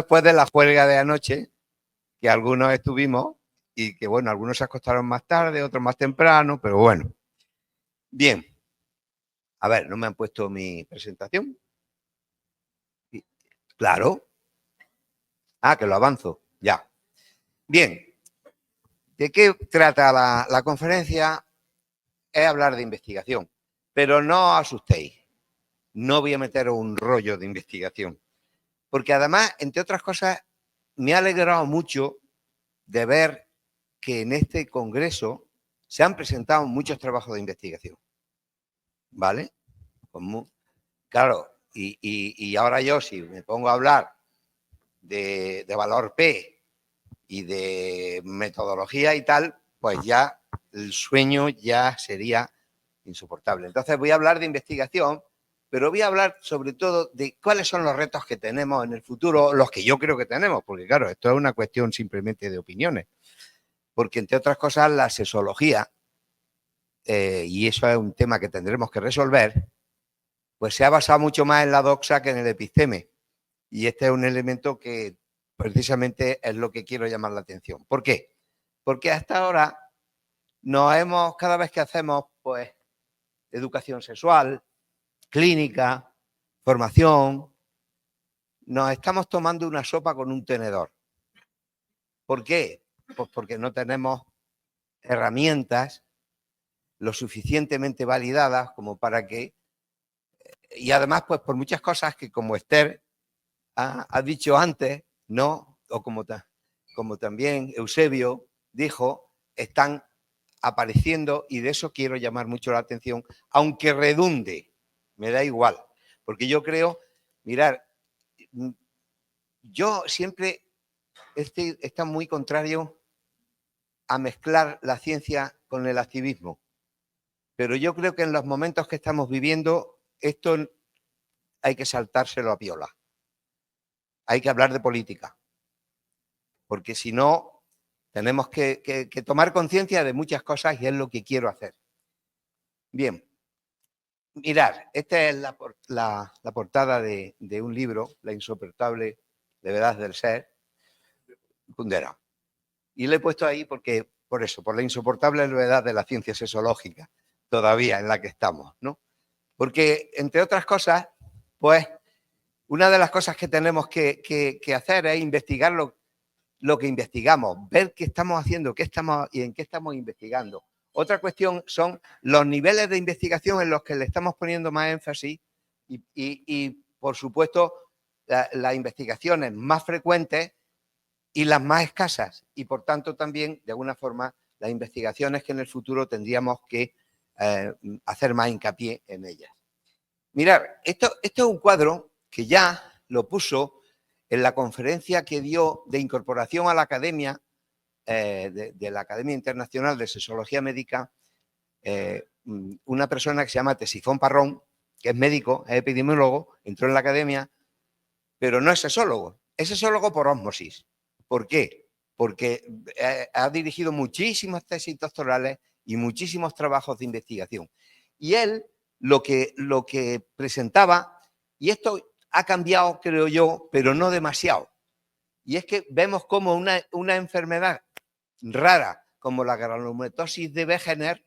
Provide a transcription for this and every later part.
después de la huelga de anoche, que algunos estuvimos y que, bueno, algunos se acostaron más tarde, otros más temprano, pero bueno. Bien. A ver, ¿no me han puesto mi presentación? Claro. Ah, que lo avanzo. Ya. Bien. ¿De qué trata la conferencia? Es hablar de investigación. Pero no os asustéis. No voy a meter un rollo de investigación. Porque además, entre otras cosas, me ha alegrado mucho de ver que en este congreso se han presentado muchos trabajos de investigación. ¿Vale? Claro, y ahora yo, si me pongo a hablar de valor P y de metodología y tal, pues ya el sueño ya sería insoportable. Entonces voy a hablar de investigación, pero voy a hablar sobre todo de cuáles son los retos que tenemos en el futuro, los que yo creo que tenemos, porque claro, esto es una cuestión simplemente de opiniones, porque entre otras cosas la sexología, y eso es un tema que tendremos que resolver, pues se ha basado mucho más en la doxa que en el episteme. Y este es un elemento que precisamente es lo que quiero llamar la atención. ¿Por qué? Porque hasta ahora cada vez que hacemos, pues, educación sexual, clínica, formación, nos estamos tomando una sopa con un tenedor. ¿Por qué? Pues porque no tenemos herramientas lo suficientemente validadas como para que, y además, pues por muchas cosas que como Esther ha dicho antes, ¿no? O como también Eusebio dijo, están apareciendo y de eso quiero llamar mucho la atención, aunque redunde, me da igual, porque yo creo, mirar, yo siempre está muy contrario a mezclar la ciencia con el activismo, pero yo creo que en los momentos que estamos viviendo esto hay que saltárselo a piola, hay que hablar de política, porque si no tenemos que tomar conciencia de muchas cosas y es lo que quiero hacer. Bien, mirad, esta es la portada de un libro, La insoportable levedad del ser, Kundera. Y le he puesto ahí porque, por eso, por la insoportable levedad de la ciencia sexológica, todavía en la que estamos, ¿no? Porque, entre otras cosas, pues, una de las cosas que tenemos que hacer es investigar lo que investigamos, ver qué estamos haciendo, qué estamos y en qué estamos investigando. Otra cuestión son los niveles de investigación en los que le estamos poniendo más énfasis y por supuesto, las investigaciones más frecuentes y las más escasas y, por tanto, también, de alguna forma, las investigaciones que en el futuro tendríamos que hacer más hincapié en ellas. Mirad, esto es un cuadro que ya lo puso en la conferencia que dio de incorporación a la academia, de la Academia Internacional de Sexología Médica, una persona que se llama Tesifón Parrón, que es médico, es epidemiólogo, entró en la academia, pero no es sexólogo por ósmosis. ¿Por qué? Porque ha dirigido muchísimas tesis doctorales y muchísimos trabajos de investigación. Y él lo que presentaba, y esto ha cambiado, creo yo, pero no demasiado, y es que vemos como una enfermedad rara como la granulomatosis de Wegener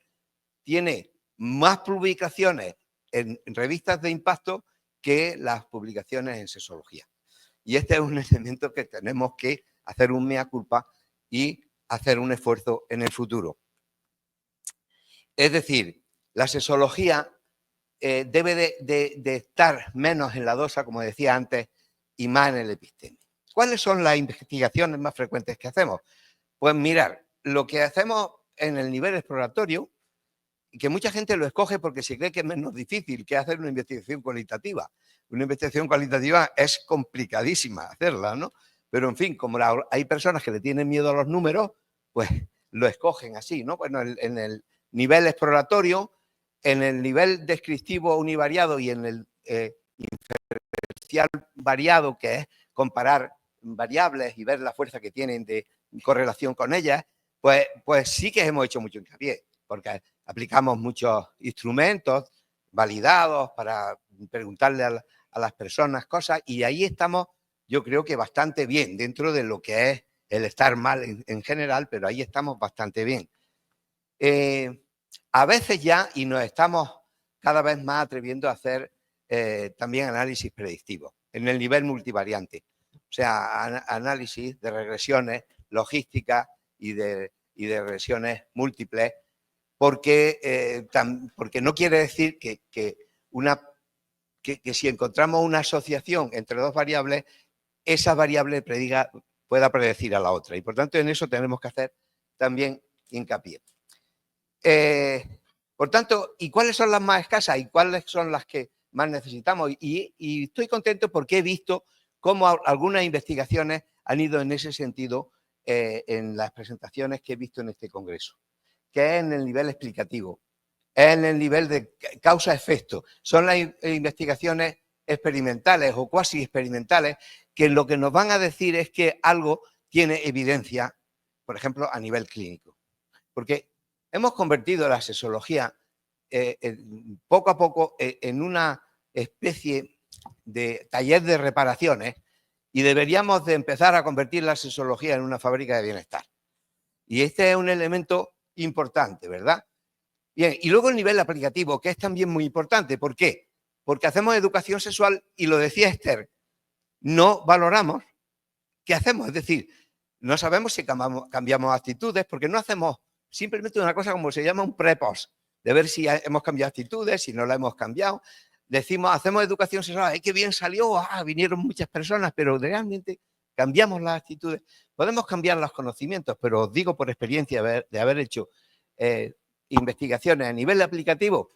tiene más publicaciones en revistas de impacto que las publicaciones en sexología. Y este es un elemento que tenemos que hacer un mea culpa y hacer un esfuerzo en el futuro. Es decir, la sexología debe de estar menos en la doxa, como decía antes, y más en el episteme. ¿Cuáles son las investigaciones más frecuentes que hacemos? Pues mirar, lo que hacemos en el nivel exploratorio, y que mucha gente lo escoge porque se cree que es menos difícil que hacer una investigación cualitativa. Una investigación cualitativa es complicadísima hacerla, ¿no? Pero, en fin, como hay personas que le tienen miedo a los números, pues lo escogen así, ¿no? Bueno, en el nivel exploratorio, en el nivel descriptivo univariado y en el inferencial variado, que es comparar variables y ver la fuerza que tienen de correlación con ellas, pues sí que hemos hecho mucho hincapié, porque aplicamos muchos instrumentos validados para preguntarle a las personas cosas y ahí estamos yo creo que bastante bien dentro de lo que es el estar mal en general, pero ahí estamos bastante bien. A veces ya, y nos estamos cada vez más atreviendo a hacer también análisis predictivos en el nivel multivariante, o sea, análisis de regresiones logísticas y de regresiones múltiples, porque no quiere decir que si encontramos una asociación entre dos variables, esa variable pueda predecir a la otra. Y por tanto, en eso tenemos que hacer también hincapié. Por tanto, ¿y cuáles son las más escasas y cuáles son las que más necesitamos? Y estoy contento porque he visto cómo algunas investigaciones han ido en ese sentido en las presentaciones que he visto en este congreso, que es en el nivel explicativo, es en el nivel de causa-efecto. Son las investigaciones experimentales o cuasi experimentales que lo que nos van a decir es que algo tiene evidencia, por ejemplo, a nivel clínico. Porque hemos convertido la sexología poco a poco en una especie de taller de reparaciones y deberíamos de empezar a convertir la sexología en una fábrica de bienestar. Y este es un elemento importante, ¿verdad? Bien, y luego el nivel aplicativo, que es también muy importante. ¿Por qué? Porque hacemos educación sexual y lo decía Esther, no valoramos qué hacemos. Es decir, no sabemos si cambiamos actitudes porque no hacemos simplemente una cosa como se llama un pre-post, de ver si hemos cambiado actitudes, si no la hemos cambiado. Decimos, hacemos educación sexual, ¡ay, qué bien salió! Vinieron muchas personas, pero realmente cambiamos las actitudes. Podemos cambiar los conocimientos, pero os digo por experiencia de haber hecho investigaciones a nivel aplicativo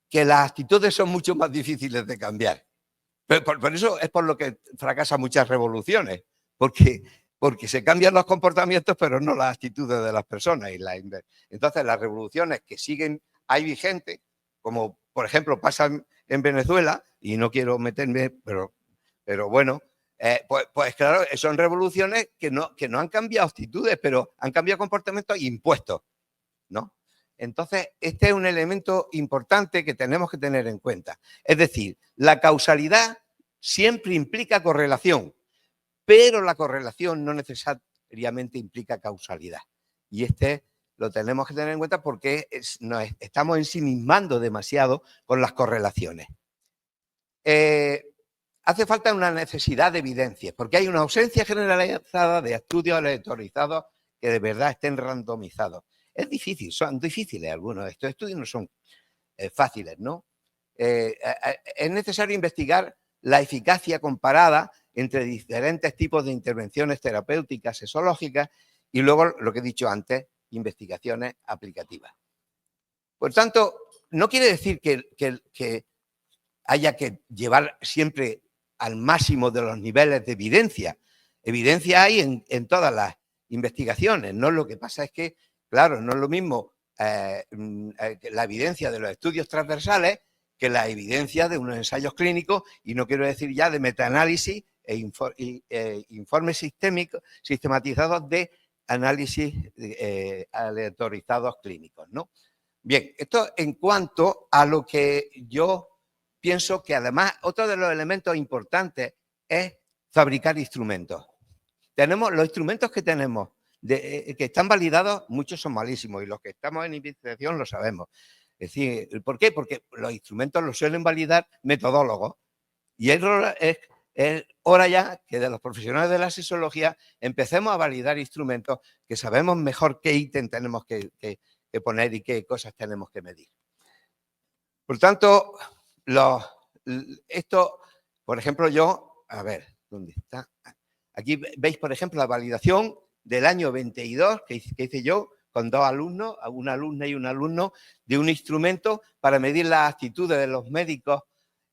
que las actitudes son mucho más difíciles de cambiar. Pero por eso es por lo que fracasan muchas revoluciones, porque se cambian los comportamientos, pero no las actitudes de las personas. Entonces, las revoluciones que siguen ahí vigentes, como por ejemplo pasa en Venezuela, y no quiero meterme, pero bueno, pues claro, son revoluciones que no han cambiado actitudes, pero han cambiado comportamientos impuestos, ¿no? Entonces, este es un elemento importante que tenemos que tener en cuenta. Es decir, la causalidad siempre implica correlación, pero la correlación no necesariamente implica causalidad. Y lo tenemos que tener en cuenta porque nos estamos ensimismando demasiado con las correlaciones. Hace falta una necesidad de evidencias, porque hay una ausencia generalizada de estudios aleatorizados que de verdad estén randomizados. Es difícil, son difíciles algunos de estos estudios, no son fáciles, ¿no? Es necesario investigar la eficacia comparada entre diferentes tipos de intervenciones terapéuticas, sexológicas, y luego, lo que he dicho antes, investigaciones aplicativas. Por tanto, no quiere decir que haya que llevar siempre al máximo de los niveles de evidencia. Evidencia hay en todas las investigaciones, ¿no? Lo que pasa es que, claro, no es lo mismo la evidencia de los estudios transversales que la evidencia de unos ensayos clínicos, y no quiero decir ya de metaanálisis informes sistematizados de análisis aleatorizados clínicos, ¿no? Bien, esto en cuanto a lo que yo pienso que además otro de los elementos importantes es fabricar instrumentos. Los instrumentos que tenemos, que están validados, muchos son malísimos y los que estamos en investigación lo sabemos. Es decir, ¿por qué? Porque los instrumentos los suelen validar metodólogos y es hora ya que de los profesionales de la sexología empecemos a validar instrumentos que sabemos mejor qué ítem tenemos que poner y qué cosas tenemos que medir. Por tanto, esto, por ejemplo, a ver, ¿dónde está? Aquí veis, por ejemplo, la validación del año 22 que hice yo con dos alumnos, una alumna y un alumno, de un instrumento para medir las actitudes de los médicos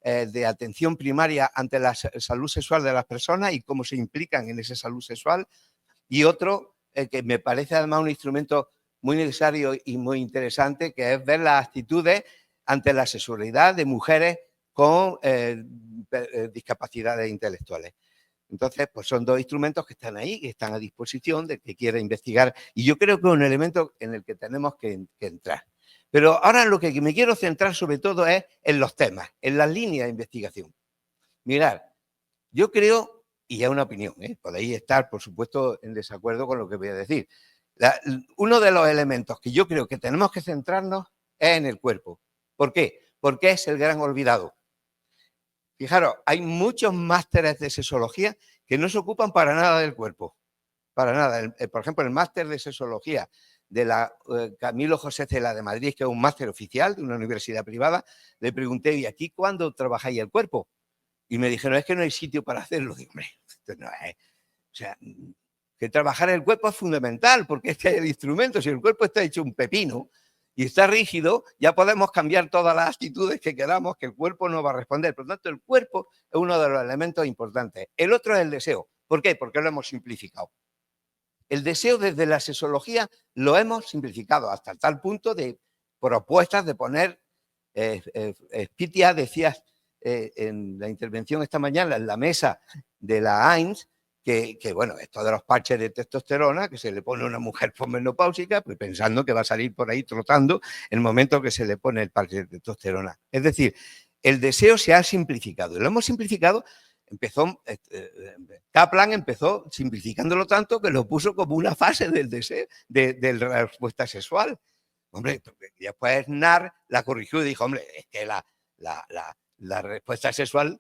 de atención primaria ante la salud sexual de las personas y cómo se implican en esa salud sexual. Y otro, que me parece además un instrumento muy necesario y muy interesante, que es ver las actitudes ante la sexualidad de mujeres con discapacidades intelectuales. Entonces, pues son dos instrumentos que están ahí, que están a disposición de que quiera investigar. Y yo creo que es un elemento en el que tenemos que entrar. Pero ahora lo que me quiero centrar sobre todo es en los temas, en las líneas de investigación. Mirad, yo creo y es una opinión, podéis estar, por supuesto, en desacuerdo con lo que voy a decir. Uno de los elementos que yo creo que tenemos que centrarnos es en el cuerpo. ¿Por qué? Porque es el gran olvidado. Fijaros, hay muchos másteres de sexología que no se ocupan para nada del cuerpo. Para nada. Por ejemplo, el máster de sexología de la Camilo José Cela de Madrid, que es un máster oficial de una universidad privada, le pregunté, ¿y aquí cuándo trabajáis el cuerpo? Y me dijeron, es que no hay sitio para hacerlo. Digo, hombre, esto no es. O sea, que trabajar el cuerpo es fundamental, porque este es el instrumento. Si el cuerpo está hecho un pepino y está rígido, ya podemos cambiar todas las actitudes que queramos, que el cuerpo no va a responder. Por lo tanto, el cuerpo es uno de los elementos importantes. El otro es el deseo. ¿Por qué? Porque lo hemos simplificado. El deseo desde la sexología lo hemos simplificado hasta tal punto de propuestas de poner, Spitia decías en la intervención esta mañana en la mesa de la AIMS, que bueno, esto de los parches de testosterona que se le pone a una mujer posmenopáusica, pues pensando que va a salir por ahí trotando en el momento que se le pone el parche de testosterona. Es decir, el deseo se ha simplificado y lo hemos simplificado. Kaplan empezó simplificándolo tanto que lo puso como una fase del deseo, de la respuesta sexual. Hombre, después Narr la corrigió y dijo, hombre, es que la respuesta sexual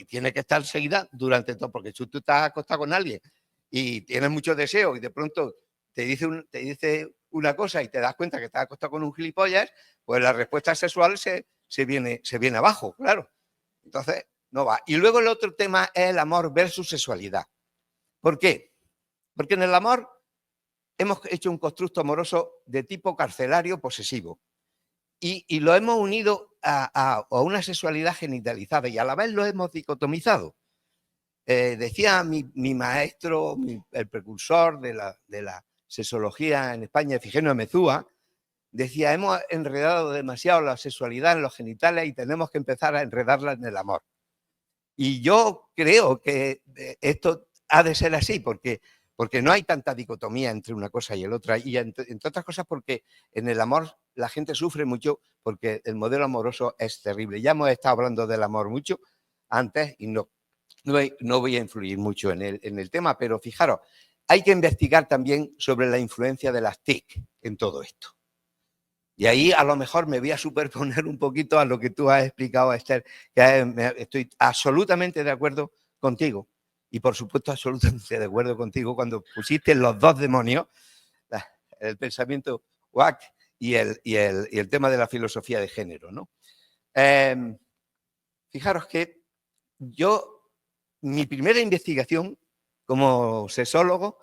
tiene que estar seguida durante todo, porque si tú estás acostado con alguien y tienes mucho deseo y de pronto te dice una cosa y te das cuenta que estás acostado con un gilipollas, pues la respuesta sexual se viene abajo, claro. Entonces, no va. Y luego el otro tema es el amor versus sexualidad. ¿Por qué? Porque en el amor hemos hecho un constructo amoroso de tipo carcelario posesivo y lo hemos unido a una sexualidad genitalizada y a la vez lo hemos dicotomizado. Decía mi maestro, el precursor de la sexología en España, Efigeno Mezúa, decía, hemos enredado demasiado la sexualidad en los genitales y tenemos que empezar a enredarla en el amor. Y yo creo que esto ha de ser así, porque no hay tanta dicotomía entre una cosa y el otra. Y entre otras cosas porque en el amor la gente sufre mucho porque el modelo amoroso es terrible. Ya hemos estado hablando del amor mucho antes y no voy a influir mucho en el tema, pero fijaros, hay que investigar también sobre la influencia de las TIC en todo esto. Y ahí a lo mejor me voy a superponer un poquito a lo que tú has explicado, Esther, que estoy absolutamente de acuerdo contigo. Y por supuesto, absolutamente de acuerdo contigo cuando pusiste los dos demonios, el pensamiento WAC y el tema de la filosofía de género, ¿no? Fijaros que mi primera investigación como sexólogo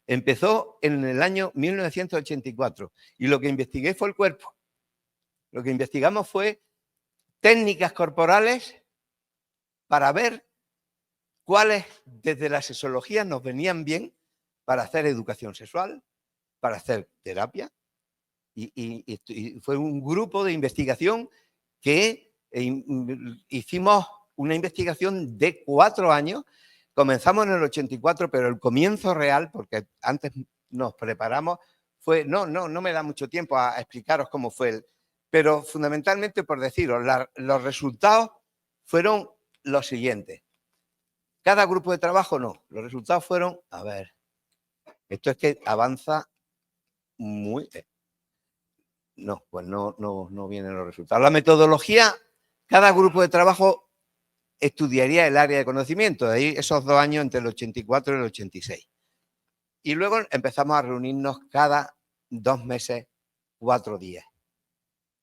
empezó en el año 1984 y lo que investigué fue el cuerpo. Lo que investigamos fue técnicas corporales para ver cuáles desde la sexología nos venían bien para hacer educación sexual, para hacer terapia. Y fue un grupo de investigación que hicimos una investigación de 4 años. Comenzamos en el 84, pero el comienzo real, porque antes nos preparamos, fue, no me da mucho tiempo a explicaros cómo fue, pero fundamentalmente por deciros, los resultados fueron los siguientes. Cada grupo de trabajo no, los resultados fueron, a ver, esto es que avanza muy... No, pues no vienen los resultados. La metodología, cada grupo de trabajo estudiaría el área de conocimiento, de ahí esos 2 años entre el 84 y el 86. Y luego empezamos a reunirnos cada 2 meses, 4 días.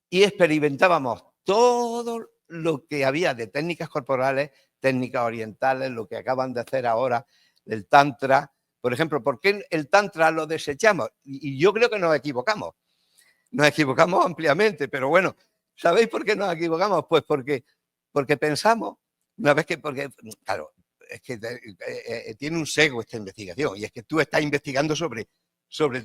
Y experimentábamos todo lo que había de técnicas corporales, técnicas orientales, lo que acaban de hacer ahora, el tantra. Por ejemplo, ¿por qué el tantra lo desechamos? Y yo creo que nos equivocamos. Nos equivocamos ampliamente, pero bueno, ¿sabéis por qué nos equivocamos? Pues porque pensamos, una vez que, porque, claro, es que tiene un sesgo esta investigación, y es que tú estás investigando sobre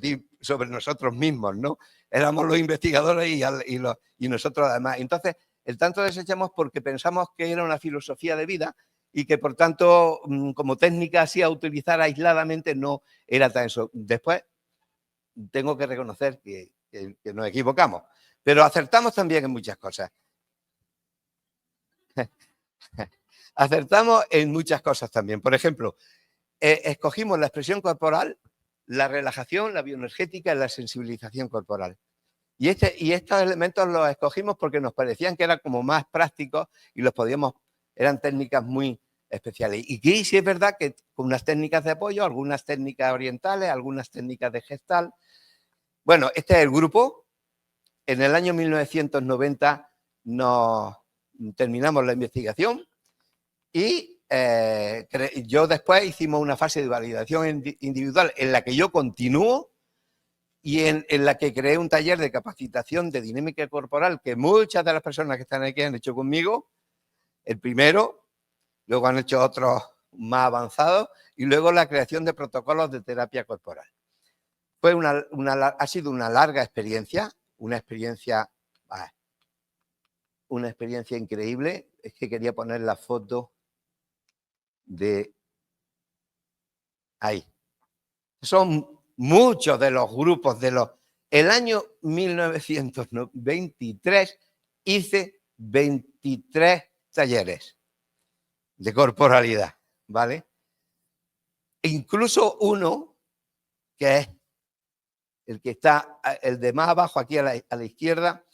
ti, sobre nosotros mismos, ¿no? Éramos los investigadores y nosotros además. Entonces, el tanto desechamos porque pensamos que era una filosofía de vida y que, por tanto, como técnica así a utilizar aisladamente no era tan eso. Después, tengo que reconocer que nos equivocamos, pero acertamos también en muchas cosas. acertamos en muchas cosas también. Por ejemplo, escogimos la expresión corporal, la relajación, la bioenergética y la sensibilización corporal. Y estos elementos los escogimos porque nos parecían que eran como más prácticos y eran técnicas muy especiales. Y que sí es verdad que con unas técnicas de apoyo, algunas técnicas orientales, algunas técnicas de gestal. Bueno, este es el grupo. En el año 1990 nos terminamos la investigación y yo después hicimos una fase de validación individual en la que yo continúo y en la que creé un taller de capacitación de dinámica corporal que muchas de las personas que están aquí han hecho conmigo. El primero, luego han hecho otros más avanzados y luego la creación de protocolos de terapia corporal. Ha sido una larga experiencia, una experiencia increíble. Es que quería poner la foto de ahí. Son muchos de los grupos El año 1923 hice 23 talleres de corporalidad, ¿vale? E incluso uno que es el que está, el de más abajo aquí a la izquierda,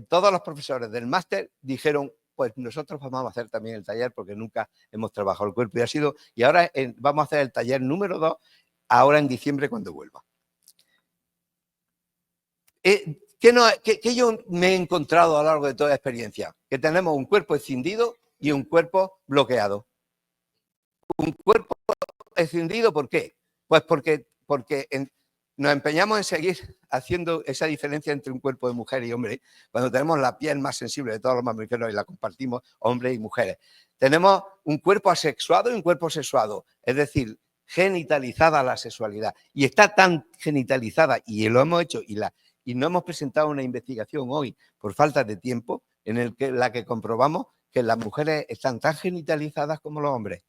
todos los profesores del máster dijeron, pues nosotros vamos a hacer también el taller porque nunca hemos trabajado el cuerpo y ahora vamos a hacer el taller número 2 ahora en diciembre cuando vuelva. ¿Qué yo me he encontrado a lo largo de toda la experiencia? Que tenemos un cuerpo escindido y un cuerpo bloqueado. Un cuerpo escindido, ¿por qué? Pues porque nos empeñamos en seguir haciendo esa diferencia entre un cuerpo de mujer y hombre, cuando tenemos la piel más sensible de todos los mamíferos y la compartimos hombres y mujeres. Tenemos un cuerpo asexuado y un cuerpo sexuado, es decir, genitalizada la sexualidad. Y está tan genitalizada, y lo hemos hecho, y no hemos presentado una investigación hoy por falta de tiempo, en la que comprobamos que las mujeres están tan genitalizadas como los hombres.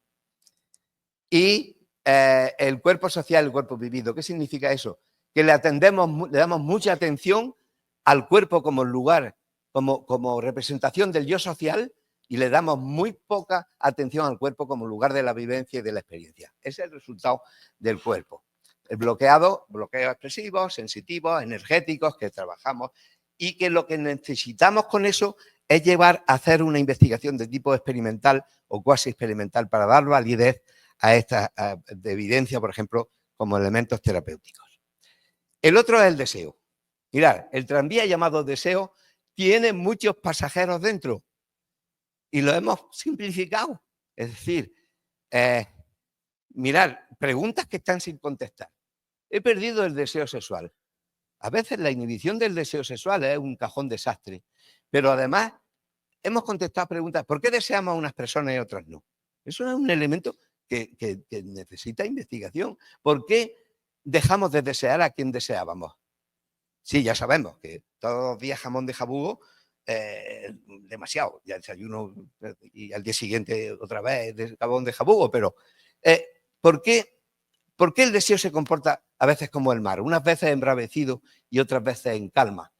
Y el cuerpo social, el cuerpo vivido. ¿Qué significa eso? Que le damos mucha atención al cuerpo como lugar, como representación del yo social, y le damos muy poca atención al cuerpo como lugar de la vivencia y de la experiencia. Ese es el resultado del cuerpo. El bloqueos expresivos, sensitivos, energéticos, que trabajamos, y que lo que necesitamos con eso es llevar a hacer una investigación de tipo experimental o cuasi experimental para dar validez a esta de evidencia, por ejemplo, como elementos terapéuticos. El otro es el deseo. Mirad, el tranvía llamado deseo tiene muchos pasajeros dentro y lo hemos simplificado. Es decir, mirad, preguntas que están sin contestar. He perdido el deseo sexual. A veces la inhibición del deseo sexual es un cajón desastre, pero además hemos contestado preguntas, ¿por qué deseamos a unas personas y a otras no? Eso es un elemento que necesita investigación. ¿Por qué dejamos de desear a quien deseábamos? Sí, ya sabemos que todos los días jamón de jabugo, demasiado. Ya desayuno y al día siguiente otra vez jamón de jabugo, pero ¿por qué el deseo se comporta a veces como el mar? Unas veces embravecido y otras veces en calma.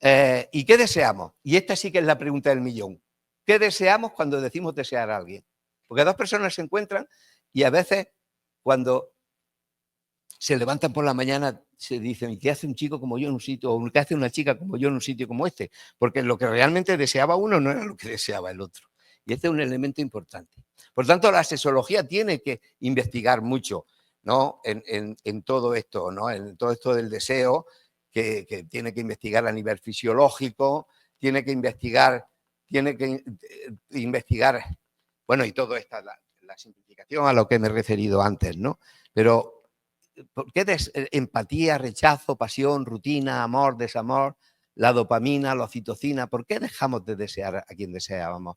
¿Y qué deseamos? Y esta sí que es la pregunta del millón. ¿Qué deseamos cuando decimos desear a alguien? Porque dos personas se encuentran y a veces cuando se levantan por la mañana se dicen, ¿qué hace un chico como yo en un sitio? O ¿qué hace una chica como yo en un sitio como este? Porque lo que realmente deseaba uno no era lo que deseaba el otro. Y este es un elemento importante. Por tanto, la sexología tiene que investigar mucho, ¿no? en todo esto, ¿no? En todo esto del deseo, que tiene que investigar a nivel fisiológico, tiene que investigar, bueno, y todo esto, la simplificación a lo que me he referido antes, ¿no? Pero ¿por qué empatía, rechazo, pasión, rutina, amor, desamor, la dopamina, la oxitocina? ¿Por qué dejamos de desear a quien deseábamos?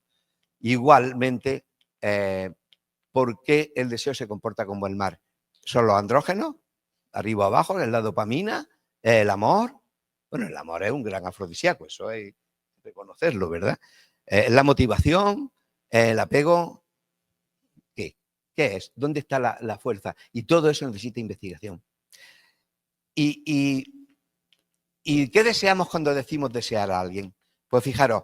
Igualmente, ¿por qué el deseo se comporta como el mar? ¿Son los andrógenos? Arriba o abajo, es la dopamina, el amor. Bueno, el amor es un gran afrodisíaco, eso hay que reconocerlo, ¿verdad? La motivación, el apego. ¿Qué es? ¿Dónde está la fuerza? Y todo eso necesita investigación. ¿Y qué deseamos cuando decimos desear a alguien? Pues fijaros,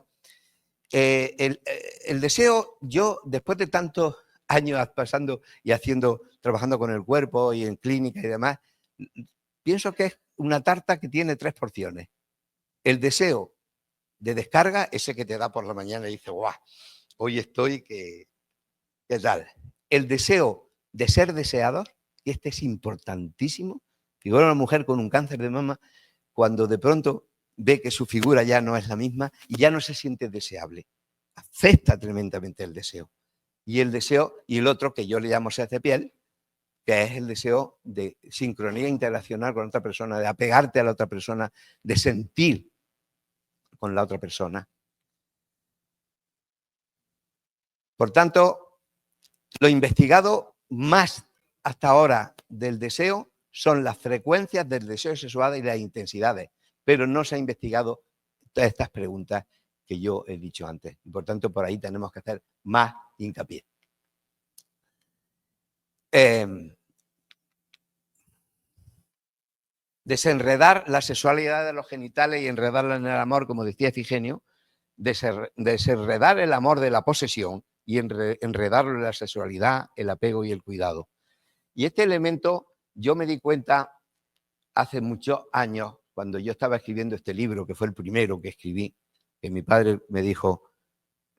el deseo, yo después de tantos años pasando y trabajando con el cuerpo y en clínica y demás, pienso que es una tarta que tiene 3 porciones. El deseo de descarga, ese que te da por la mañana y dices, guau, hoy estoy, ¿qué tal? El deseo de ser deseado, y este es importantísimo. Figura una mujer con un cáncer de mama cuando de pronto ve que su figura ya no es la misma y ya no se siente deseable. Afecta tremendamente el deseo. Y el deseo, y el otro que yo le llamo sed de piel, que es el deseo de sincronía interaccional con otra persona, de apegarte a la otra persona, de sentir con la otra persona. Por tanto, lo investigado más hasta ahora del deseo son las frecuencias del deseo sexual y las intensidades, pero no se ha investigado todas estas preguntas que yo he dicho antes. Y por tanto, por ahí tenemos que hacer más hincapié. Desenredar la sexualidad de los genitales y enredarla en el amor, como decía Efigenio, desenredar el amor de la posesión y enredarlo en la sexualidad, el apego y el cuidado. Y este elemento yo me di cuenta hace muchos años, cuando yo estaba escribiendo este libro, que fue el primero que escribí, que mi padre me dijo,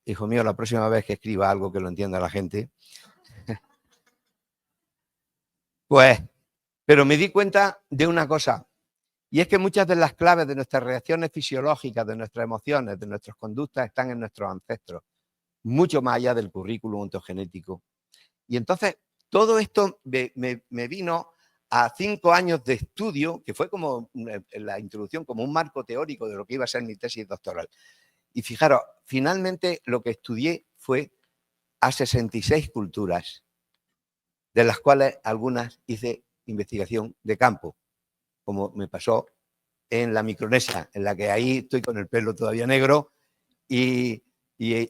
hijo mío, la próxima vez que escriba algo que lo entienda la gente, pues, pero me di cuenta de una cosa, y es que muchas de las claves de nuestras reacciones fisiológicas, de nuestras emociones, de nuestras conductas, están en nuestros ancestros, mucho más allá del currículum ontogenético. Y entonces, todo esto me vino a 5 años de estudio, que fue como la introducción, como un marco teórico de lo que iba a ser mi tesis doctoral. Y fijaros, finalmente lo que estudié fue a 66 culturas, de las cuales algunas hice investigación de campo, como me pasó en la Micronesia, en la que ahí estoy con el pelo todavía negro y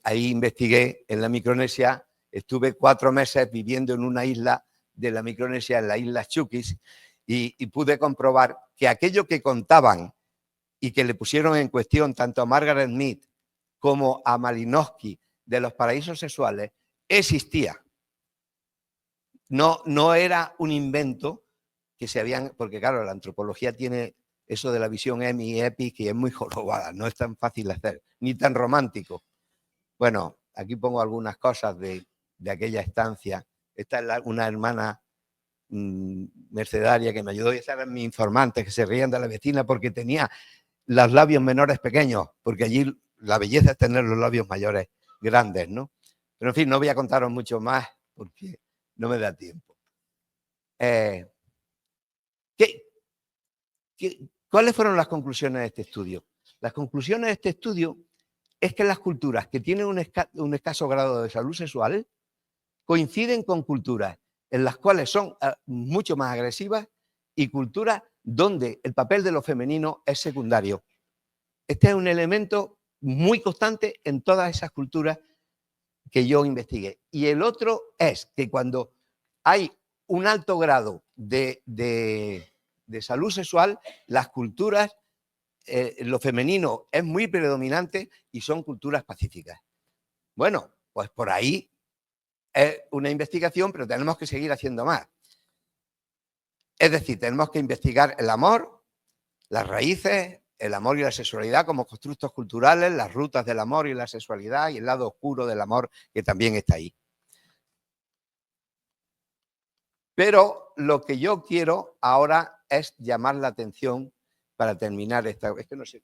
ahí investigué en la Micronesia. Estuve 4 meses viviendo en una isla de la Micronesia, en la isla Chukis, y pude comprobar que aquello que contaban y que le pusieron en cuestión tanto a Margaret Mead como a Malinowski de los paraísos sexuales existía. No era un invento que se habían, porque claro, la antropología tiene eso de la visión EMI y EPI que es muy jorobada, no es tan fácil de hacer, ni tan romántico. Bueno, aquí pongo algunas cosas de aquella estancia. Esta es una hermana mercedaria que me ayudó, y esa era mi informante, que se reían de la vecina porque tenía los labios menores pequeños, porque allí la belleza es tener los labios mayores grandes, ¿no? Pero en fin, no voy a contaros mucho más porque no me da tiempo. ¿Cuáles fueron las conclusiones de este estudio? Las conclusiones de este estudio es que las culturas que tienen un escaso grado de salud sexual coinciden con culturas en las cuales son mucho más agresivas y culturas donde el papel de lo femenino es secundario. Este es un elemento muy constante en todas esas culturas que yo investigué. Y el otro es que cuando hay un alto grado de salud sexual, las culturas, lo femenino es muy predominante y son culturas pacíficas. Bueno, pues por ahí es una investigación, pero tenemos que seguir haciendo más. Es decir, tenemos que investigar el amor, las raíces, el amor y la sexualidad como constructos culturales, las rutas del amor y la sexualidad y el lado oscuro del amor que también está ahí. Pero lo que yo quiero ahora es llamar la atención para terminar esta. Es que no sé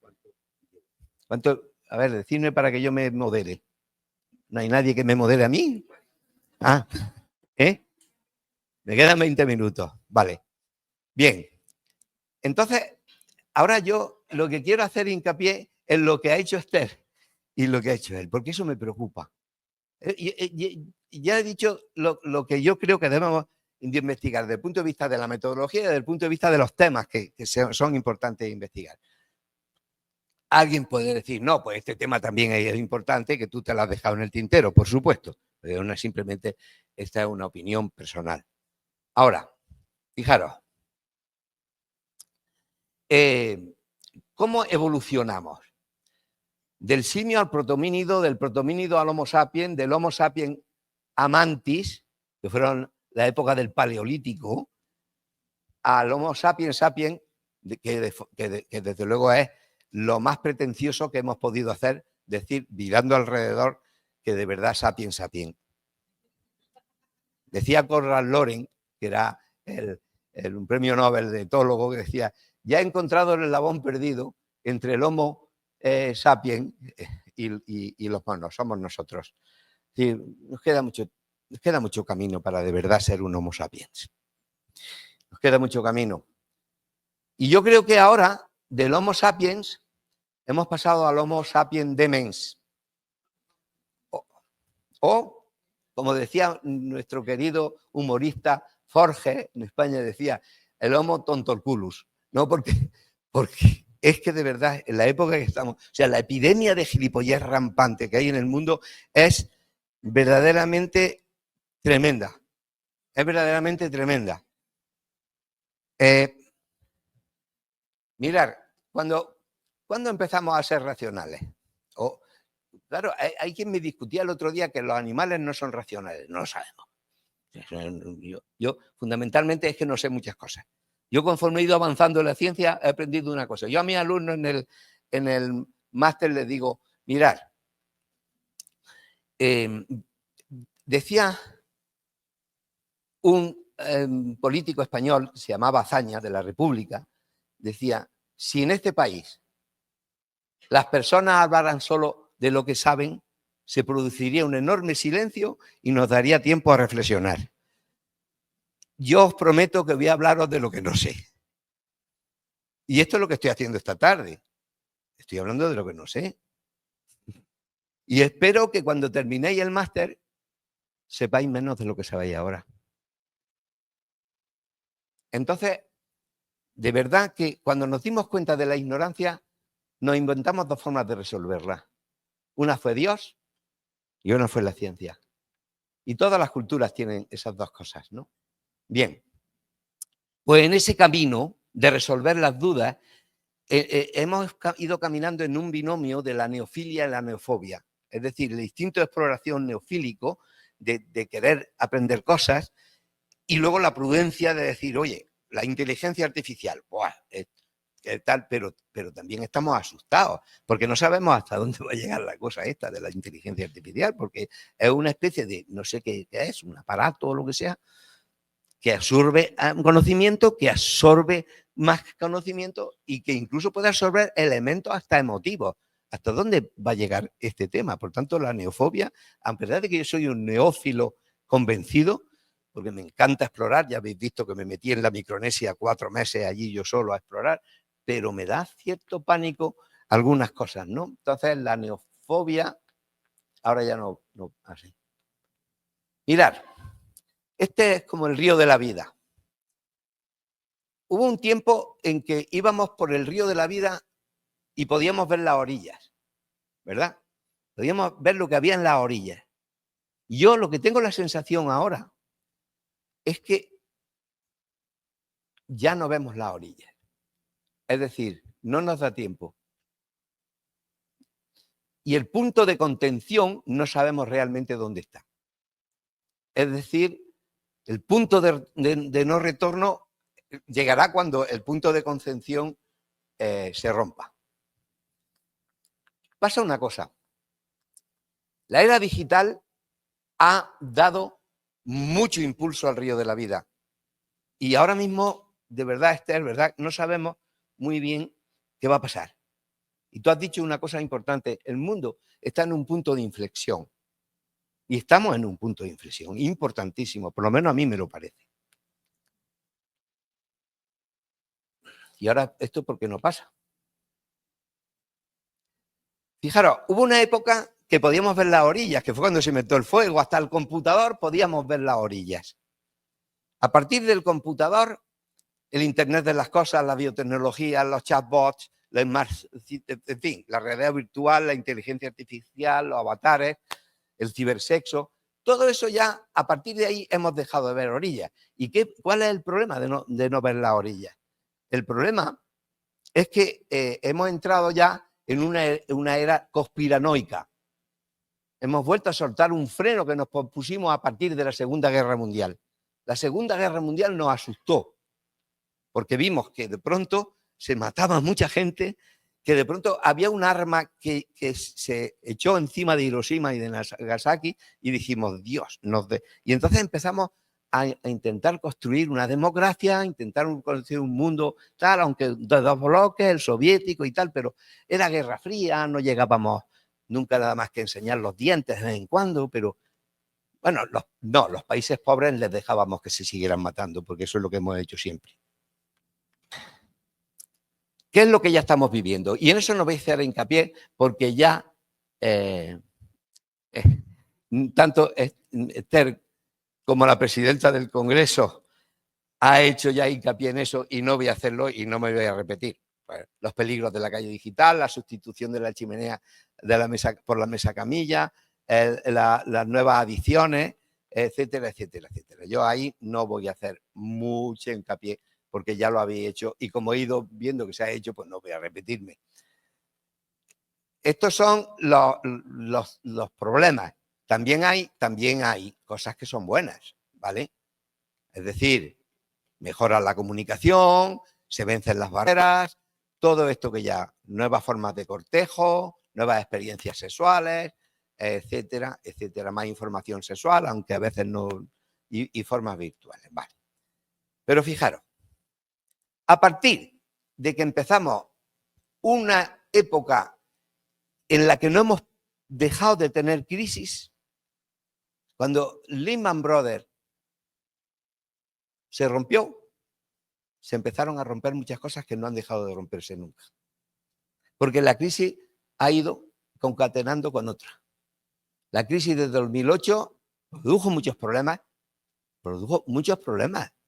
cuánto. A ver, decidme para que yo me modere. ¿No hay nadie que me modere a mí? Ah, ¿eh? Me quedan 20 minutos. Vale. Bien. Entonces, ahora yo lo que quiero hacer hincapié en lo que ha hecho Esther y lo que ha hecho él, porque eso me preocupa. Ya he dicho lo que yo creo que debemos de investigar desde el punto de vista de la metodología y desde el punto de vista de los temas que son importantes de investigar. Alguien puede decir, no, pues este tema también es importante, que tú te lo has dejado en el tintero, por supuesto, pero no es simplemente, esta es una opinión personal. Ahora, fijaros, ¿cómo evolucionamos? del simio al protomínido, del protomínido al Homo sapiens, del Homo sapiens a mantis, que fueron la época del Paleolítico, al Homo sapiens sapiens, que desde luego es lo más pretencioso que hemos podido hacer, decir, mirando alrededor, que de verdad sapiens sapiens. Decía Konrad Lorenz, que era un premio Nobel de etólogo, que decía, ya he encontrado el eslabón perdido entre el Homo sapiens y los monos, somos nosotros. Es decir, nos queda mucho camino para de verdad ser un Homo sapiens. Nos queda mucho camino. Y yo creo que ahora, del Homo sapiens, hemos pasado al Homo sapiens demens. O, como decía nuestro querido humorista Forge, en España decía, el Homo tontorculus, ¿no? Porque es que de verdad, en la época que estamos, o sea, la epidemia de gilipollez rampante que hay en el mundo es verdaderamente tremenda. Es verdaderamente tremenda. Mirar, cuando empezamos a ser racionales, claro, hay quien me discutía el otro día que los animales no son racionales, no lo sabemos. Yo fundamentalmente es que no sé muchas cosas. Yo conforme he ido avanzando en la ciencia he aprendido una cosa. Yo a mis alumnos en el máster les digo, mirad, decía un político español, se llamaba Azaña, de la República, decía, si en este país las personas hablaran solo de lo que saben, se produciría un enorme silencio y nos daría tiempo a reflexionar. Yo os prometo que voy a hablaros de lo que no sé. Y esto es lo que estoy haciendo esta tarde. Estoy hablando de lo que no sé. Y espero que cuando terminéis el máster sepáis menos de lo que sabéis ahora. Entonces, de verdad que cuando nos dimos cuenta de la ignorancia, nos inventamos dos formas de resolverla. Una fue Dios y una fue la ciencia. Y todas las culturas tienen esas dos cosas, ¿no? Bien, pues en ese camino de resolver las dudas, hemos ido caminando en un binomio de la neofilia y la neofobia. Es decir, el instinto de exploración neofílico, de querer aprender cosas, y luego la prudencia de decir, oye, la inteligencia artificial, ¡buah! Tal, pero también estamos asustados, porque no sabemos hasta dónde va a llegar la cosa esta de la inteligencia artificial, porque es una especie de, no sé qué es, un aparato o lo que sea, que absorbe conocimiento, que absorbe más conocimiento y que incluso puede absorber elementos hasta emotivos. ¿Hasta dónde va a llegar este tema? Por tanto, la neofobia, a pesar de que yo soy un neófilo convencido, porque me encanta explorar, ya habéis visto que me metí en la Micronesia 4 meses allí yo solo a explorar, pero me da cierto pánico algunas cosas, ¿no? Entonces, la neofobia, ahora ya no así. Mirad, este es como el río de la vida. Hubo un tiempo en que íbamos por el río de la vida y podíamos ver las orillas, ¿verdad? Podíamos ver lo que había en las orillas. Yo lo que tengo la sensación ahora es que ya no vemos las orillas. Es decir, no nos da tiempo. Y el punto de contención no sabemos realmente dónde está. Es decir, el punto de no retorno llegará cuando el punto de contención se rompa. Pasa una cosa. La era digital ha dado mucho impulso al río de la vida. Y ahora mismo, de verdad, Esther, ¿verdad? No sabemos muy bien qué va a pasar. Y tú has dicho una cosa importante. El mundo está en un punto de inflexión. Y estamos en un punto de inflexión importantísimo. Por lo menos a mí me lo parece. Y ahora, ¿esto por qué no pasa? Fijaros, hubo una época que podíamos ver las orillas, que fue cuando se inventó el fuego. Hasta el computador podíamos ver las orillas. A partir del computador, el Internet de las cosas, la biotecnología, los chatbots, en fin, la realidad virtual, la inteligencia artificial, los avatares, el cibersexo, todo eso ya, a partir de ahí, hemos dejado de ver orillas. ¿Y cuál es el problema de no ver las orillas? El problema es que hemos entrado ya en una era conspiranoica. Hemos vuelto a soltar un freno que nos pusimos a partir de la Segunda Guerra Mundial. La Segunda Guerra Mundial nos asustó, porque vimos que de pronto se mataba mucha gente, que de pronto había un arma que se echó encima de Hiroshima y de Nagasaki y dijimos, Dios, y entonces empezamos a intentar construir una democracia, intentar construir un mundo tal, aunque de dos bloques, el soviético y tal, pero era Guerra Fría, no llegábamos nunca nada más que enseñar los dientes de vez en cuando, pero bueno, los países pobres les dejábamos que se siguieran matando, porque eso es lo que hemos hecho siempre. ¿Qué es lo que ya estamos viviendo? Y en eso no voy a hacer hincapié porque ya tanto Esther como la presidenta del Congreso ha hecho ya hincapié en eso y no voy a hacerlo y no me voy a repetir. Bueno, los peligros de la calle digital, la sustitución de la chimenea de la mesa, por la mesa camilla, las nuevas adiciones, etcétera, etcétera, etcétera. Yo ahí no voy a hacer mucho hincapié porque ya lo habéis hecho y como he ido viendo que se ha hecho, pues no voy a repetirme. Estos son los problemas. También hay cosas que son buenas, ¿vale? Es decir, mejora la comunicación, se vencen las barreras, todo esto que ya, nuevas formas de cortejo, nuevas experiencias sexuales, etcétera, etcétera, más información sexual, aunque a veces no, y formas virtuales, vale. Pero fijaros, a partir de que empezamos una época en la que no hemos dejado de tener crisis, cuando Lehman Brothers se rompió, se empezaron a romper muchas cosas que no han dejado de romperse nunca. Porque la crisis ha ido concatenando con otra. La crisis de 2008 produjo muchos problemas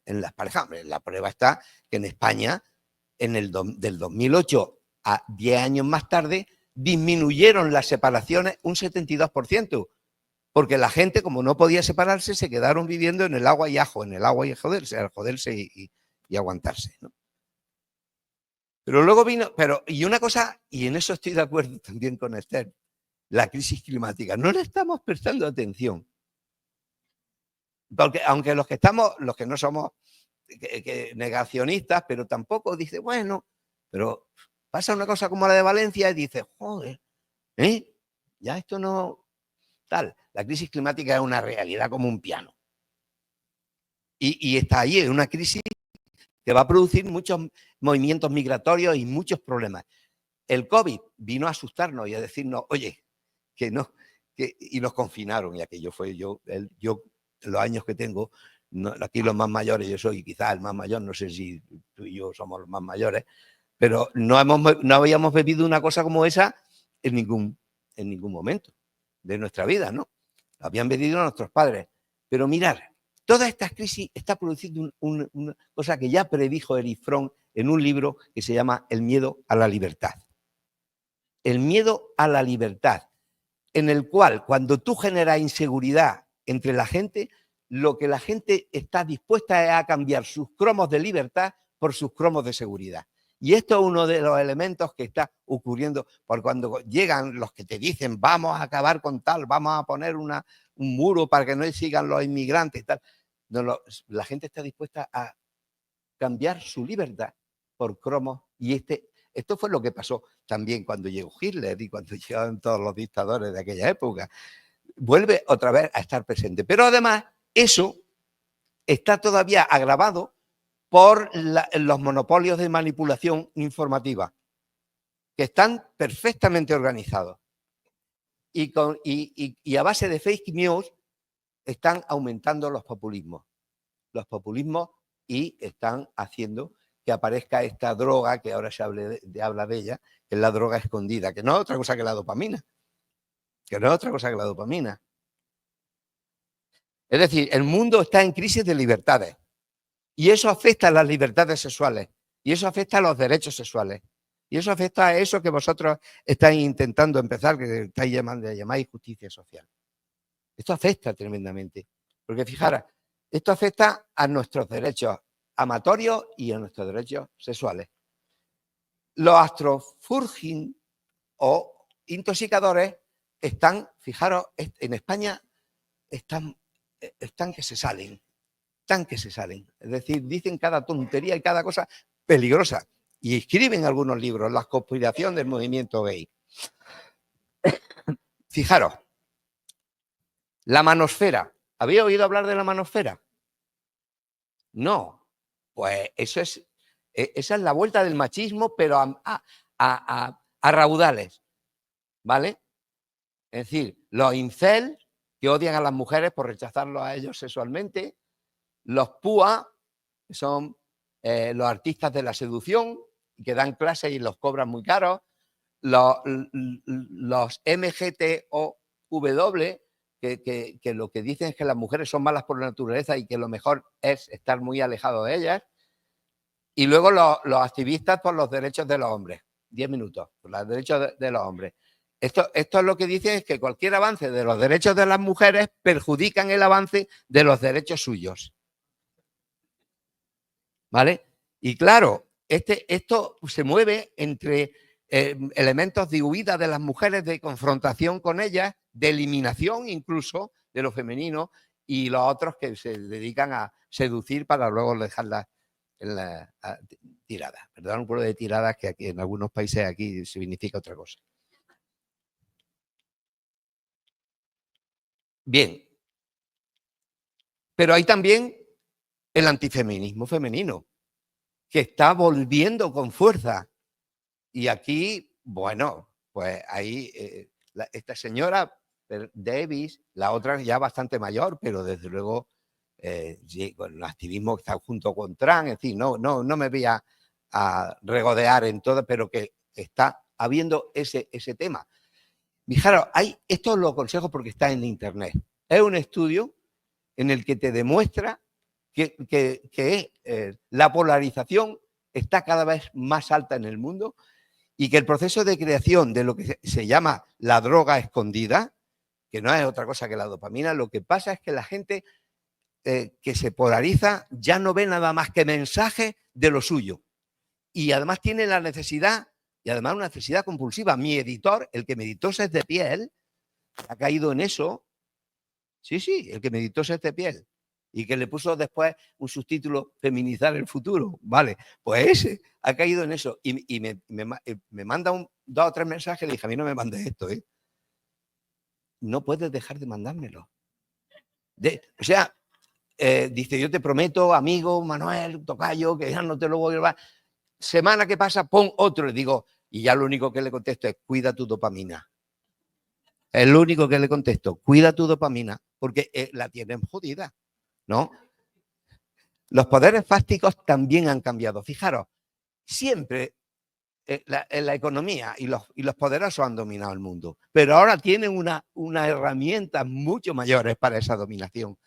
en las parejas. La prueba está que en España, del 2008 a 10 años más tarde, disminuyeron las separaciones un 72%, porque la gente, como no podía separarse, se quedaron viviendo en el agua y ajo, en el agua y joderse y aguantarse, ¿no? Pero luego vino, y una cosa, y en eso estoy de acuerdo también con Esther, la crisis climática. No le estamos prestando atención. Porque aunque los que no somos negacionistas, pero tampoco dice, bueno, pero pasa una cosa como la de Valencia y dice, joder, ya esto no tal. La crisis climática es una realidad como un piano. Y está ahí, es una crisis que va a producir muchos movimientos migratorios y muchos problemas. El COVID vino a asustarnos y a decirnos, oye, que no, y nos confinaron, y aquello fue yo los años que tengo, no, aquí los más mayores, yo soy quizás el más mayor, no sé si tú y yo somos los más mayores, pero no habíamos vivido una cosa como esa en ningún momento de nuestra vida, ¿no? Lo habían vivido nuestros padres. Pero mirar, toda esta crisis está produciendo una cosa que ya predijo Erich Fromm en un libro que se llama El miedo a la libertad. El miedo a la libertad, en el cual cuando tú generas inseguridad entre la gente, lo que la gente está dispuesta es a cambiar sus cromos de libertad por sus cromos de seguridad. Y esto es uno de los elementos que está ocurriendo por cuando llegan los que te dicen vamos a acabar con tal, vamos a poner un muro para que no sigan los inmigrantes y tal. No, la gente está dispuesta a cambiar su libertad por cromos y esto fue lo que pasó también cuando llegó Hitler y cuando llegaron todos los dictadores de aquella época. Vuelve otra vez a estar presente. Pero además, eso está todavía agravado por los monopolios de manipulación informativa, que están perfectamente organizados. Y a base de fake news están aumentando los populismos. Y están haciendo que aparezca esta droga, que ahora se habla de ella, que es la droga escondida, que no es otra cosa que la dopamina. Es decir, el mundo está en crisis de libertades y eso afecta a las libertades sexuales y eso afecta a los derechos sexuales y eso afecta a eso que vosotros estáis intentando empezar, que llamáis justicia social. Esto afecta tremendamente, porque fijaros, esto afecta a nuestros derechos amatorios y a nuestros derechos sexuales. Los astrofurging o intoxicadores están, fijaros, en España están que se salen. Es decir, dicen cada tontería y cada cosa peligrosa. Y escriben algunos libros, La conspiración del movimiento gay. Fijaros, la manosfera. ¿Había oído hablar de la manosfera? No. Pues esa es la vuelta del machismo, pero a raudales. ¿Vale? Es decir, los incel, que odian a las mujeres por rechazarlos a ellos sexualmente, los PUA, que son los artistas de la seducción, que dan clases y los cobran muy caros, los MGTOW, que lo que dicen es que las mujeres son malas por naturaleza y que lo mejor es estar muy alejado de ellas, y luego los activistas por los derechos de los hombres. 10 minutos, por los derechos de los hombres. Esto es lo que dicen, es que cualquier avance de los derechos de las mujeres perjudican el avance de los derechos suyos. ¿Vale? Y claro, esto se mueve entre elementos de huida de las mujeres, de confrontación con ellas, de eliminación incluso de lo femenino, y los otros que se dedican a seducir para luego dejarlas tiradas. Perdón, un pueblo de tiradas que aquí en algunos países aquí significa otra cosa. Bien. Pero hay también el antifeminismo femenino, que está volviendo con fuerza. Y aquí, bueno, pues ahí esta señora Davis, la otra ya bastante mayor, pero desde luego con el activismo que está junto con Trump, en fin, no me voy a regodear en todo, pero que está habiendo ese tema. Fijaros, esto lo aconsejo porque está en internet. Es un estudio en el que te demuestra que la polarización está cada vez más alta en el mundo y que el proceso de creación de lo que se llama la droga escondida, que no es otra cosa que la dopamina, lo que pasa es que la gente que se polariza ya no ve nada más que mensajes de lo suyo. Y además tiene la necesidad, y además una necesidad compulsiva. Mi editor, el que me editó Sed de Piel, ha caído en eso. Sí, el que me editó Sed de Piel. Y que le puso después un subtítulo, Feminizar el futuro. Vale, pues ese ha caído en eso. Y me manda 2 o 3 mensajes. Le dije, a mí no me mandes esto, ¿eh? No puedes dejar de mandármelo. O sea, dice, yo te prometo, amigo, Manuel, tocayo, que ya no te lo voy a llevar. Semana que pasa, pon otro. Le digo, y ya lo único que le contesto es, cuida tu dopamina. Es lo único que le contesto, cuida tu dopamina, porque la tienen jodida, ¿no? Los poderes fácticos también han cambiado. Fijaros, siempre la economía y los poderosos han dominado el mundo, pero ahora tienen una herramientas mucho mayores para esa dominación.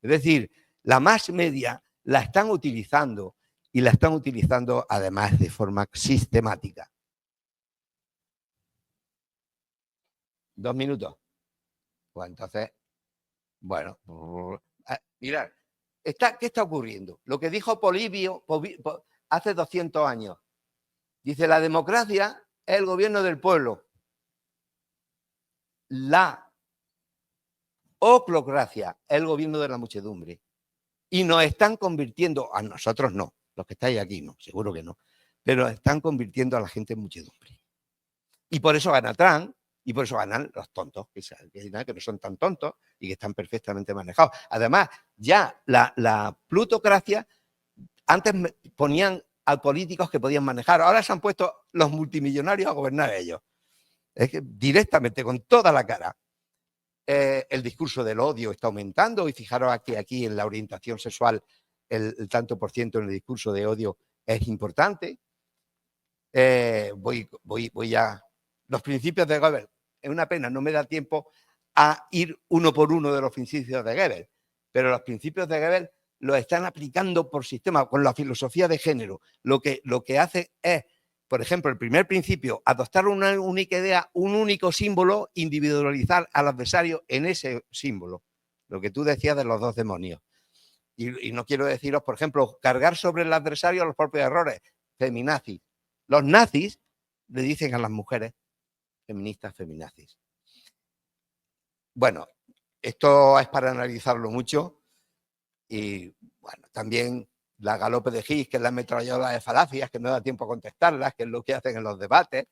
Es decir, la más media la están utilizando y la están utilizando además de forma sistemática. 2 minutos. Pues entonces, bueno, mirad, ¿qué está ocurriendo? Lo que dijo Polibio hace 200 años. Dice, la democracia es el gobierno del pueblo. La oclocracia es el gobierno de la muchedumbre. Y nos están convirtiendo, a nosotros no, los que estáis aquí no, seguro que no, pero están convirtiendo a la gente en muchedumbre. Y por eso gana Trump, y por eso ganan los tontos, que no son tan tontos y que están perfectamente manejados. Además, ya la plutocracia, antes ponían a políticos que podían manejar, ahora se han puesto los multimillonarios a gobernar ellos. Es que directamente, con toda la cara. El discurso del odio está aumentando y fijaros que aquí en la orientación sexual el tanto por ciento en el discurso de odio es importante. Voy a los principios de Goebbels. Es una pena, no me da tiempo a ir uno por uno de los principios de Goebbels, pero los principios de Goebbels los están aplicando por sistema con la filosofía de género. Lo que hace es, por ejemplo, el primer principio, adoptar una única idea, un único símbolo, individualizar al adversario en ese símbolo. Lo que tú decías de los 2 demonios. Y no quiero deciros, por ejemplo, cargar sobre el adversario los propios errores. Feminazis. Los nazis le dicen a las mujeres feministas, feminazis. Bueno, esto es para analizarlo mucho y, bueno, también la galope de Higgs, que es la ametralladora de falacias, que no da tiempo a contestarlas, que es lo que hacen en los debates,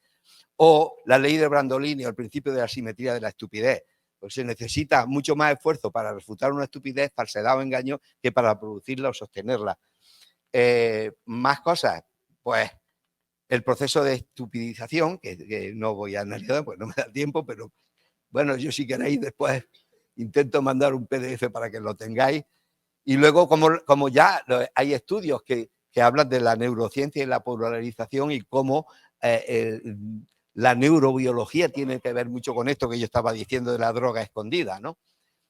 o la ley de Brandolini o el principio de la simetría de la estupidez. Pues se necesita mucho más esfuerzo para refutar una estupidez, falsedad o engaño que para producirla o sostenerla. Más cosas, pues el proceso de estupidización, que no voy a analizar, pues no me da tiempo, pero bueno, yo si queréis después intento mandar un PDF para que lo tengáis. Y luego, como ya hay estudios que hablan de la neurociencia y la polarización y cómo la neurobiología tiene que ver mucho con esto que yo estaba diciendo de la droga escondida, ¿no?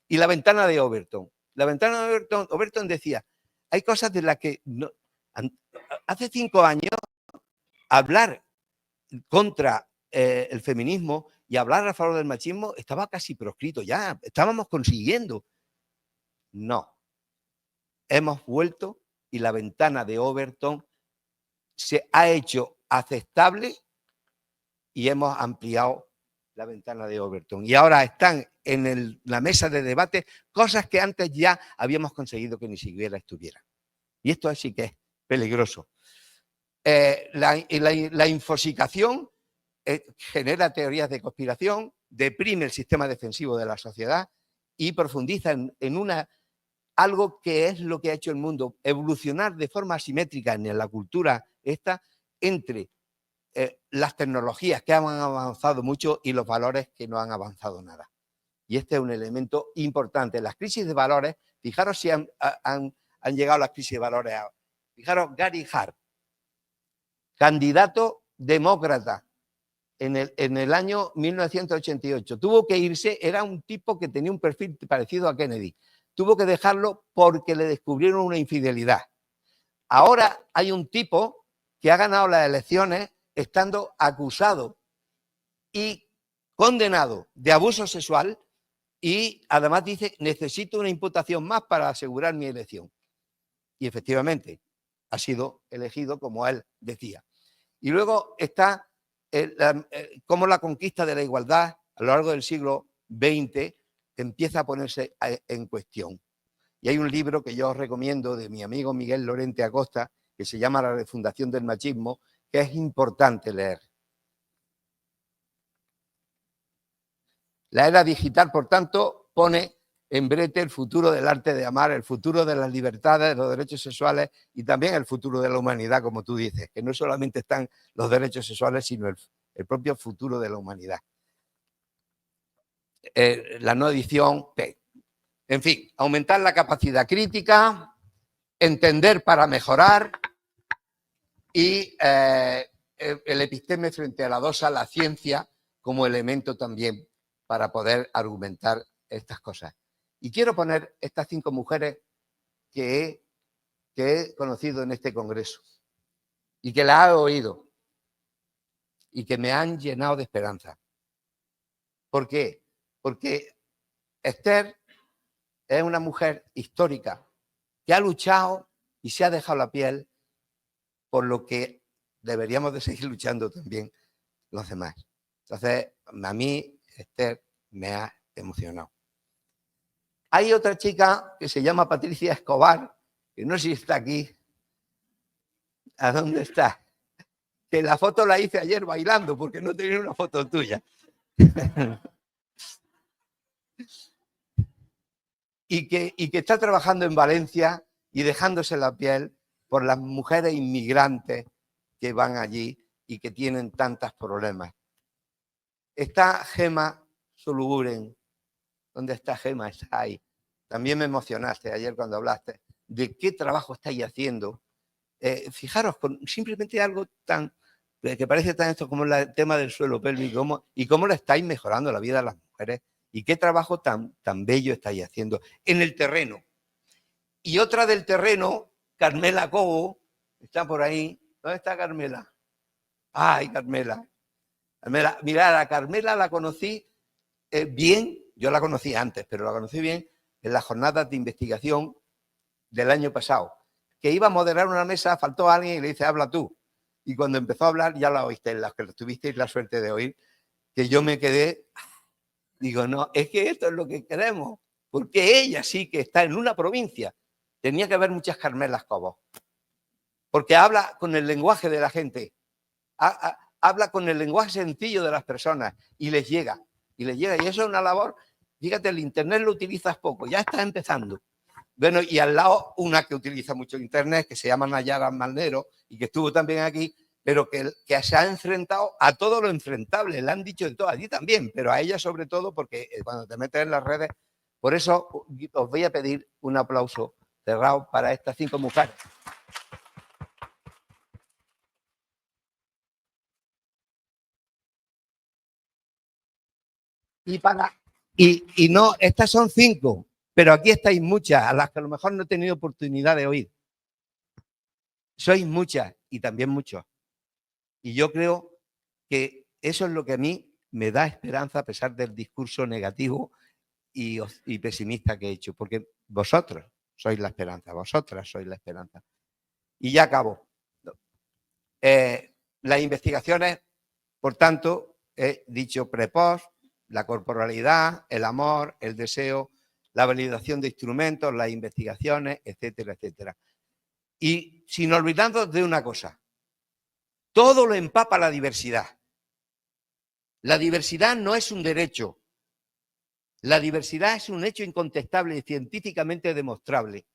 Y la ventana de Overton. La ventana de Overton decía, hay cosas de las que no, hace 5 años hablar contra el feminismo y hablar a favor del machismo estaba casi proscrito ya, estábamos consiguiendo. No. Hemos vuelto y la ventana de Overton se ha hecho aceptable y hemos ampliado la ventana de Overton. Y ahora están en la mesa de debate cosas que antes ya habíamos conseguido que ni siquiera estuvieran. Y esto sí que es peligroso. La infosicación genera teorías de conspiración, deprime el sistema defensivo de la sociedad y profundiza en algo que es lo que ha hecho el mundo, evolucionar de forma asimétrica en la cultura esta entre las tecnologías que han avanzado mucho y los valores que no han avanzado nada. Y este es un elemento importante. Las crisis de valores, fijaros si han llegado las crisis de valores. Fijaros, Gary Hart, candidato demócrata en el año 1988. Tuvo que irse, era un tipo que tenía un perfil parecido a Kennedy. Tuvo que dejarlo porque le descubrieron una infidelidad. Ahora hay un tipo que ha ganado las elecciones estando acusado y condenado de abuso sexual y además dice, necesito una imputación más para asegurar mi elección. Y efectivamente ha sido elegido como él decía. Y luego está cómo la conquista de la igualdad a lo largo del siglo XX empieza a ponerse en cuestión. Y hay un libro que yo os recomiendo de mi amigo Miguel Lorente Acosta, que se llama La refundación del machismo, que es importante leer. La era digital, por tanto, pone en brete el futuro del arte de amar, el futuro de las libertades, de los derechos sexuales y también el futuro de la humanidad, como tú dices, que no solamente están los derechos sexuales, sino el propio futuro de la humanidad. La no edición, en fin, aumentar la capacidad crítica, entender para mejorar y el episteme frente a la dosa, la ciencia, como elemento también para poder argumentar estas cosas. Y quiero poner estas 5 mujeres que he conocido en este congreso y que las he oído y que me han llenado de esperanza. ¿Por qué? Porque Esther es una mujer histórica que ha luchado y se ha dejado la piel por lo que deberíamos de seguir luchando también los demás. Entonces, a mí Esther me ha emocionado. Hay otra chica que se llama Patricia Escobar, que no sé si está aquí. ¿A dónde está? Que la foto la hice ayer bailando porque no tenía una foto tuya. y que está trabajando en Valencia y dejándose la piel por las mujeres inmigrantes que van allí y que tienen tantos problemas. Está Gema Suluguren. ¿Dónde está Gema? Está ahí. También me emocionaste ayer cuando hablaste de qué trabajo estáis haciendo. Fijaros, con simplemente algo tan que parece tan esto como el tema del suelo pélvico y cómo le estáis mejorando la vida a las mujeres y qué trabajo tan bello estáis haciendo en el terreno. Y otra del terreno, Carmela Cobo, está por ahí. ¿Dónde está Carmela? Ay, Carmela. Mirad, a Carmela la conocí bien, yo la conocí antes, pero la conocí bien en las jornadas de investigación del año pasado, que iba a moderar una mesa, faltó alguien y le dice, habla tú. Y cuando empezó a hablar, ya la oíste, las que tuvisteis la suerte de oír, que yo me quedé, digo, no, es que esto es lo que queremos, porque ella sí que está en una provincia. Tenía que haber muchas Carmelas Cobos, porque habla con el lenguaje de la gente, habla con el lenguaje sencillo de las personas y les llega, y eso es una labor. Fíjate, el internet lo utilizas poco, ya está empezando. Bueno, y al lado una que utiliza mucho internet, que se llama Nayara Maldero, y que estuvo también aquí, pero que se ha enfrentado a todo lo enfrentable, le han dicho de todo, a ti también, pero a ella sobre todo, porque cuando te metes en las redes, por eso os voy a pedir un aplauso cerrado para estas 5 mujeres. Y no, estas son 5, pero aquí estáis muchas, a las que a lo mejor no he tenido oportunidad de oír. Sois muchas y también muchos. Y yo creo que eso es lo que a mí me da esperanza a pesar del discurso negativo y pesimista que he hecho, porque vosotros sois la esperanza, vosotras sois la esperanza. Y ya acabo. Las investigaciones, por tanto, he dicho pre-post, la corporalidad, el amor, el deseo, la validación de instrumentos, las investigaciones, etcétera, etcétera. Y sin olvidarnos de una cosa, todo lo empapa la diversidad. La diversidad no es un derecho. La diversidad es un hecho incontestable y científicamente demostrable.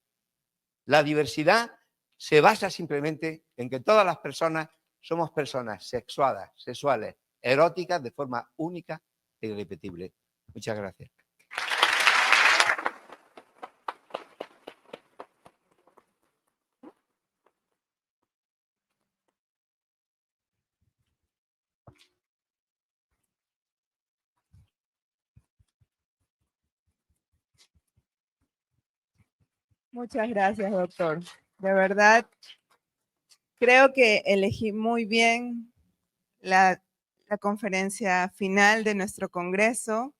La diversidad se basa simplemente en que todas las personas somos personas sexuales, eróticas de forma única e irrepetible. Muchas gracias. Muchas gracias, doctor. De verdad, creo que elegí muy bien la conferencia final de nuestro congreso.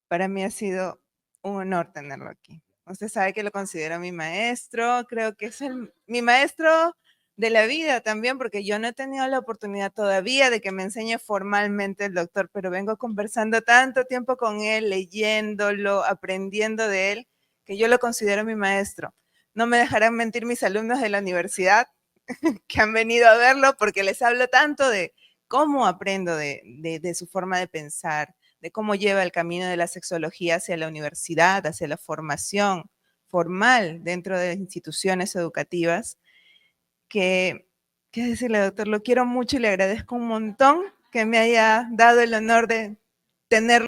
Para mí ha sido un honor tenerlo aquí. Usted sabe que lo considero mi maestro, creo que es mi maestro de la vida también, porque yo no he tenido la oportunidad todavía de que me enseñe formalmente el doctor, pero vengo conversando tanto tiempo con él, leyéndolo, aprendiendo de él, que yo lo considero mi maestro. No me dejarán mentir mis alumnos de la universidad que han venido a verlo, porque les hablo tanto de cómo aprendo de su forma de pensar, de cómo lleva el camino de la sexología hacia la universidad, hacia la formación formal dentro de las instituciones educativas, que, ¿qué decirle, doctor? Lo quiero mucho y le agradezco un montón que me haya dado el honor de tenerlo